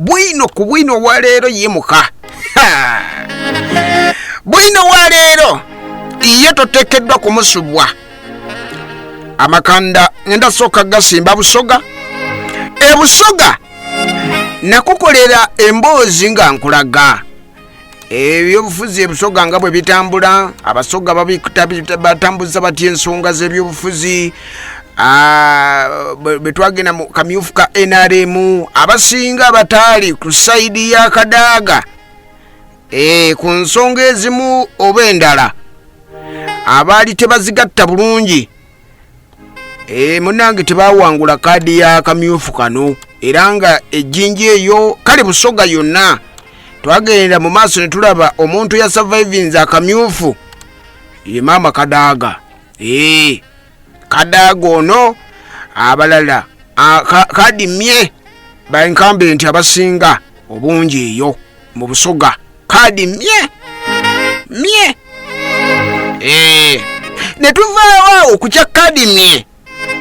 bwino ku bwino wa leero yimuka. Bwino wa leero ye toteekeddwa kumusubwa. Amakanda ngenda sooka gasimba Busoga. Busoga nakukolera emboozi nga nkulaga ebyobufuzi Busoga nga bwe bitambula. Abasoga batambuza batya ensonga z'ebyobufuzi bwe twagenda mu kamyufu ka NRM. Abasinga bataali ku sayidi ya Kadaaga ku nsonga ezimu oba endala abaali tebazigatta bulungi munange tebawangula kaadi ya kamyufu kano, era nga ejjinji eyo kale Busoga yonna twagenda mu maaso ne tulaba omuntu ya survivinze akamyufu ye Maama Kadaaga. Kadaaga ono abalala kaadi mye bankambe nti abasinga obungi eyo mu Busoga kaadi mye ne tuvaawo okukya kaadi mye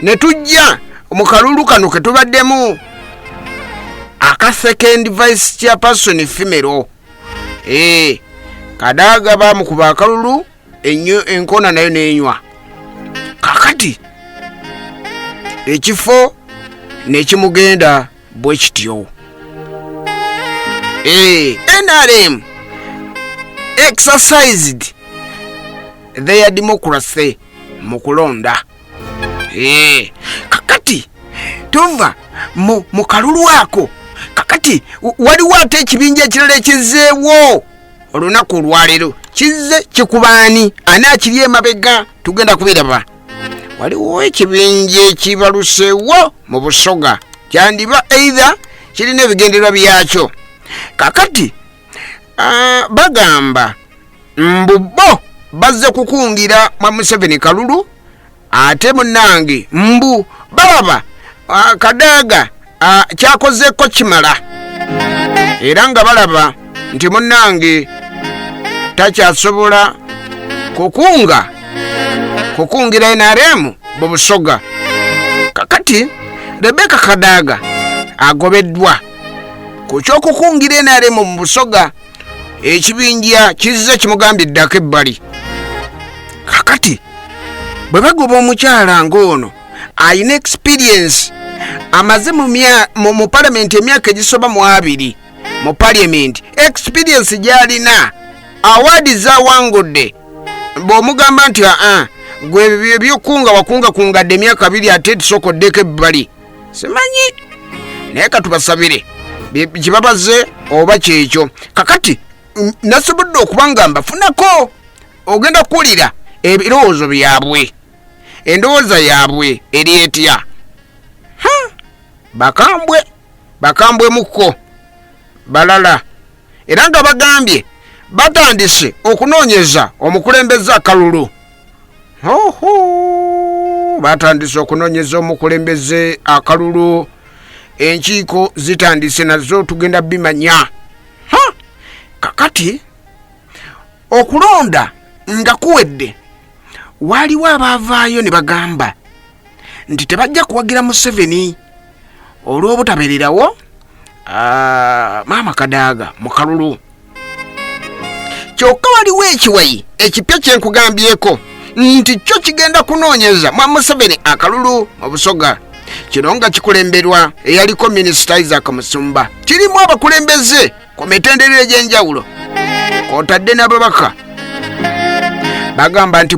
ne tujja mu kalulu kano ke tubaddemu aka second vice chairperson female. Kadaaga bamukuba akalulu enkona nayo nenywa. Kakati ekifo nekimugenda bwe kityo. NRM exercised their democracy mu kulonda. Kakati tuva mu kalulu ako. Kakati waliwo ate ekibinja ekirala ekizzeewo olunaku olwaleero kizze kikubaani ani akiri emabega tugenda kubiraba. Waliwo ekibinja ekibaluseewo mu Busoga kyandiba either kirina ebigendererwa byakyo. Kakati bagamba mbubo bazze kukungira mwa Museveni kalulu ate munange mbu balaba Kadaaga kyakozeeko kimala era nga balaba nti munange takyasobola kukungira NRM mu Busoga. Kakati Rebecca Kadaaga agobeddwa ku ky'okukungira NRM mu Busoga. Ekibinja kizze kimugambiddako ebbali. Kakati bwe bagoba omukyala ng'ono ayina experience amaze mu parliament emyaka egisoba mu 2 mu parliament. Experience gyalina awadi zawangudde bw'omugamba nti gwe ebyokunga wakungadde emyaka 2 ate tusokoddeko ebbali simanyi naye katubasabire kibabaze oba kyekyo. Kakati nasobodde okubanga mbafunako ogenda kuwulira ebirowoozo byabwe endowooza yaabwe eri etya. bakambwe mukko balala era nga bagambye batandise okunoonyeza omukulembeze akalulu. Batandise okunoonyeza omukulembeze akalulu. Enkiiko zitandise nazo tugenda bimanya. Kakati okulonda nga kuwedde waliwo abaavaayo ne bagamba nti tebajja kuwagira Museveni olw'obutabeererawo Maama Kadaaga mu kalulu. Kyokka waliwo ekiwayi ekipya kyenkugambyeko nti kyo kigenda kunoonyeza mwa Museveni akalulu mu Busoga. Kino nga kikulemberwa eyaliko Minisita Isaac Musumba. Kirimu abakulembeze ku mitendera egy'enjawulo kw'otadde n'ababaka. Bagamba nti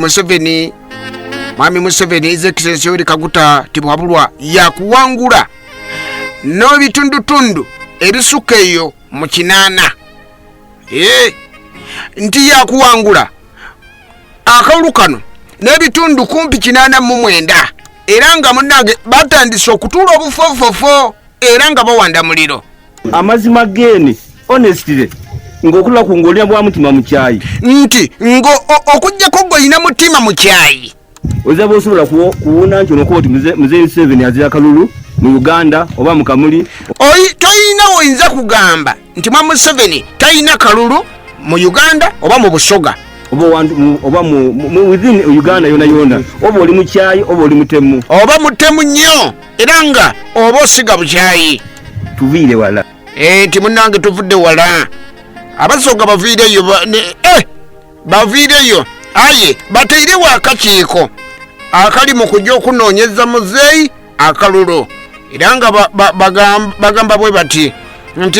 Mwami Museveni His Excellency Yoweri Kaguta Tibwabulwa yakuwangula n'ebitundutundu ebisuka eyo mu 8. Nti yakuwangula akalulu kano n'ebitundu kumpi 89 era nga munnange batandise okutuula obufofofo era nga bawanda muliro. Amazima gene honestly ng'okula ku ng'olina bwa mutima mu kyayi nti okujjako gw'olina mutima mu kyayi ozaba osobola kuwona nti onokuba oti Mzee Museveni azira akalulu mu Uganda oba mu Kamuli. Toyina oyinza kugamba nti mwa Museveni talina kalulu mu Uganda oba mu Busoga oba mu within Uganda yona oba oli mu kyayi oba oli mutemu oba mutemu nnyo era nga oba osiga bukyayi. Tuviire wala. nti munnange tuvudde wala abasoga baviireyo baviireyo aye bateirewo akakiiko akali mu kujja okunoonyeza muzeeyi akalulu era nga bagamba bwe bati nti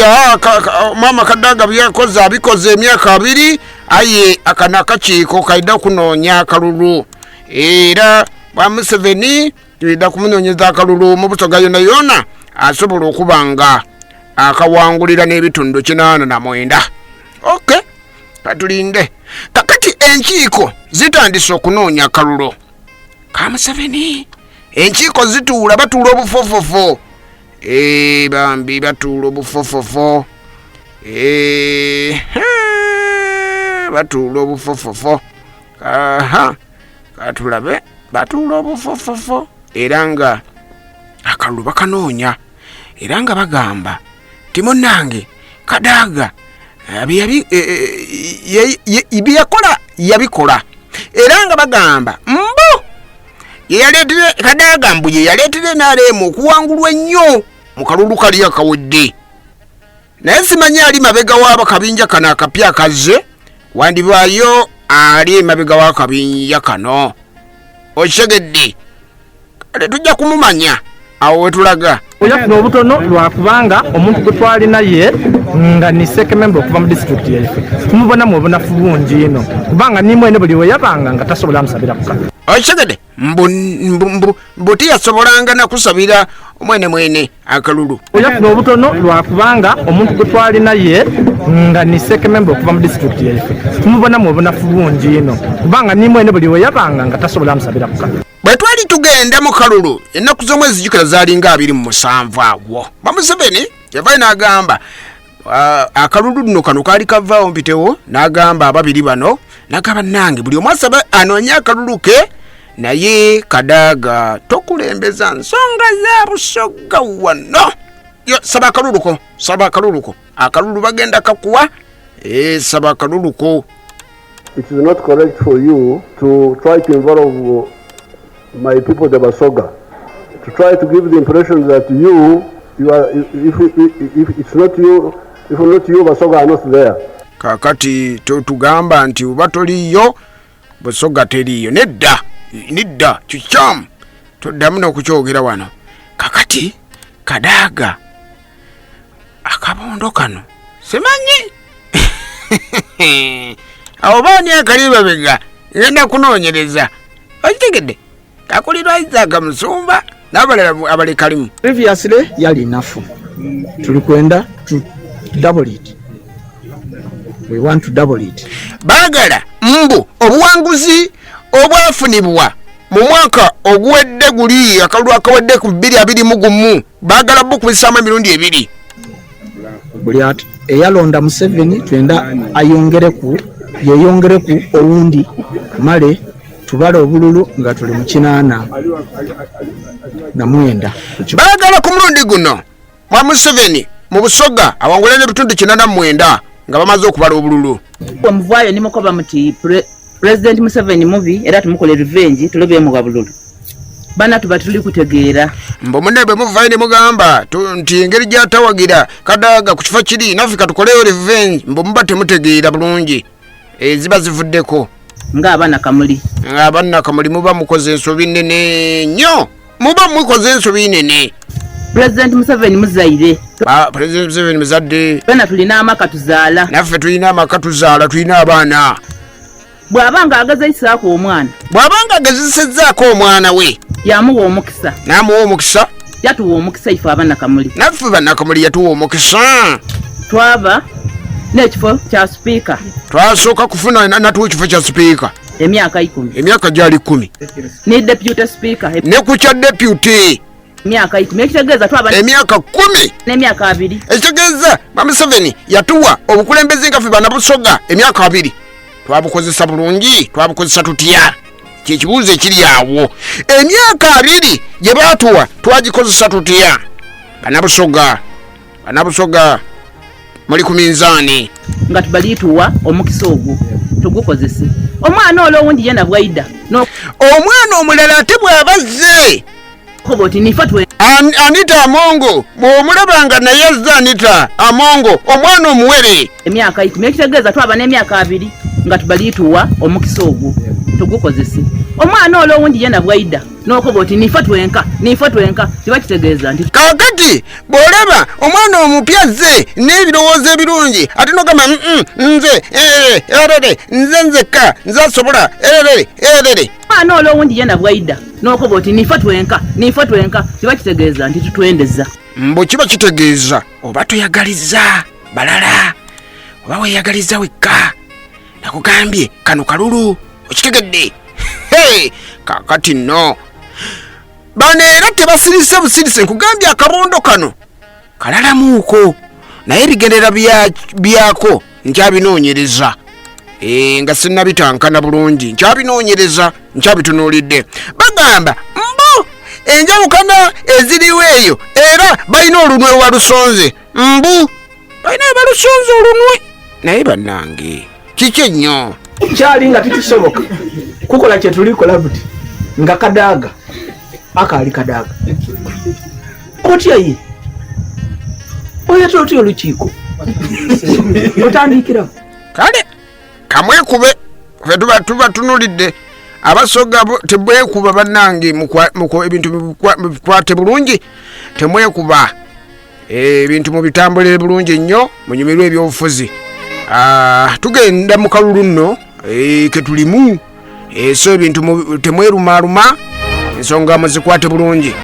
maama Kadaga byakoze abikoze emyaka 2 aye akana akakiiko kaida okunoonya akalulu era bwa Museveni tuida kumunoonyeza akalulu mu Busoga yona asobola okubanga akawangulira n'ebitundu 89. Okay, katulinde kakati enkiiko zitandise okunoonya akalulu ka Museveni. Enkiiko zituula batuula obufofofo bambi batuula obufofofo batuula obufofofo katulabe batuula obufofofo era nga akalulu bakanoonya era nga bagamba timunange Kadaga byakola yabikola era nga bagamba mbu yaleetere Kadaga mbu yaleetere NRM okuwangulwa ennyo mu kalulu kali akawedde naye simanyi ali mabega w'abakabinja kano akapya akaze wandibaayo ali mabega w'akabinja kano okigedde kale tujja kumumanya awo wetulaga oyafuna obutono lwakubanga omuntu gwe twali naye nga ni second member okuva mu district yaife tumubonamu obunafu bungi ino kubanga ni mwene buli weyabanga nga tasobola musabira kuka okigedde mbu tiyasobolanga nakusabira mwene akalulu oyafuna obutono lwakubanga omuntu gwe twali naye nga ni second member okuva mu district yaife tumubonamu obunafu bungi ino kubanga ni mwene buli weyabanga nga tasobola musabira kuka bwe twali tugenda mu kalulu ennaku z'omwezi jjukira zaalinga 27 awo Museveni yavayo n'agamba akalulu nno kano kaali kavaawo mpitewo n'agamba ababiri bano n'agamba nange buli omu asaba anoonye akalulu ke naye Kadaga tokulembeza nsonga za Busoga wano saba akaluluko akalulu bagenda kakuwa saba akaluluko. It is not correct for you to try to involve my people, the Busoga, to try to give the impression that you are, if it's not you, if not you, Busoga are not there. Kakati tugamba nti uba toliyo Busoga teriyo. Nedda chicham tuddamu n'okukyogera wano. Kakati Kadaga akabondo kano simanyi awo baani akaliba bega ngenda kunoonyereza okitegedde kakulirwa Isaac Musumba n'abalala abali kalimu. Previously yali nafu tulikwenda to double it. We want to double it. Bagala mbu obuwanguzi obwafunibwa mu mwaka oguwedde guli akalulu akawedde ku 2021 bagala bukubisaamu emirundi 2. Buli ati eyalonda Museveni twenda yeyongereku owundi male tubale obululu nga tuli mu 89. Bagala ku mulundi guno mwa Museveni mu Busoga awangula n'ebitundu 89 nga bamaze okubala obululu. Omuvaayo nimukoba muti President Museveni mubi era tumukole revenge tulobye mu bululu. Bana tuba tuli kutegeera. Mbo munebe muvaayo ne mugamba nti engeri gyatawagira Kadaga ku kifo kiri nafika tukoleyo revenge mbo muba temutegeera bulungi. Ziba zivuddeko. Ng'abaana kamuli muba mukoze ensobi nnene nnyo. Muba mukoze ensobi nnene. President Museveni muzaire. President Museveni muzadde. Bana tulina amaka tuzaala. Naffe tulina amaka tuzaala, tulina abaana. Bw'abanga agazaisaako omwana. Bw'abanga agazisezzaako omwana we. Yamuwa omukisa. N'amuwa omukisa. Yatuwa omukisa ife abaana kamuli. Naffe bannakamuli yatuwa omukisa. Twaba n'ekifo kya speaker. Twasooka kufuna natuwa ekifo kya speaker. Emyaka 10. Emyaka gyali 10. Ne deputy speaker. Ne ku kya deputy. Emyaka 10. Ekitegeeza twaba emyaka 10. N'emyaka 2. Ekitegeeza Museveni yatuwa obukulembeze nga ffe bannabusoga emyaka 2. Twabukozesa bulungi, twabukozesa tutya. Kyekibuuzo ekiri awo. Emyaka 2 gye baatuwa twagikozesa tutya. Bannabusoga muli ku minzaani. Nga tubalituwa omukisa ogwo tugukozese. Omwana olowundi yena bwaida. No. Omwana omulala ate bw'abazze n'okoba oti nifatwe Anita Amongo bw'omulabanga naye azza Anita Amongo omwana omuwere emyaka 10 ekitegeeza twaba n'emyaka 2 nga tubalituwa omukisa ogwo tugukozese omwana olwo owundi yena bwaida n'okoba oti nifatwenka kiba kitegeeza nti kakati bw'olaba omwana omupya zze n'ebirowoozo ebirungi ate n'ogamba nze nze nzekka nze asobola omwana olwo owundi yena bwaida n'okoba oti nifatwenka kiba kitegeeza nti tutwendeza mbu kiba kitegeeza oba toyagaliza balala oba weeyagaliza wekka nakugambye kano kalulu okitegedde kakati nno bano era tebasirise busirise nkugambye akabondo kano kalalamuuko naye ebigendera byako nkyabinoonyereza nga sinnabitankana bulungi nkyabinoonyereza nkyabitunuulidde bagamba mbu enjawukana eziriwo eyo era balina olunwe walusonze mbu balina balusonze olunwe naye bannange kiki ennyo kyali nga tikisoboka kukola kyetulikola buti nga kadaaga akaali kadaaga otya ye oyatya otya olukiiko otandikira kale kamwekube fe tuba tunulidde abasoga tebwekuba bannange ebintu bikwate bulungi temwekuba ebintu mubitambulire bulungi nnyo munyumirwe ebyobufuzi tugenda mu kalulu nno ketulimu so ebintu temwerumaaluma ensonga muzikwate bulungi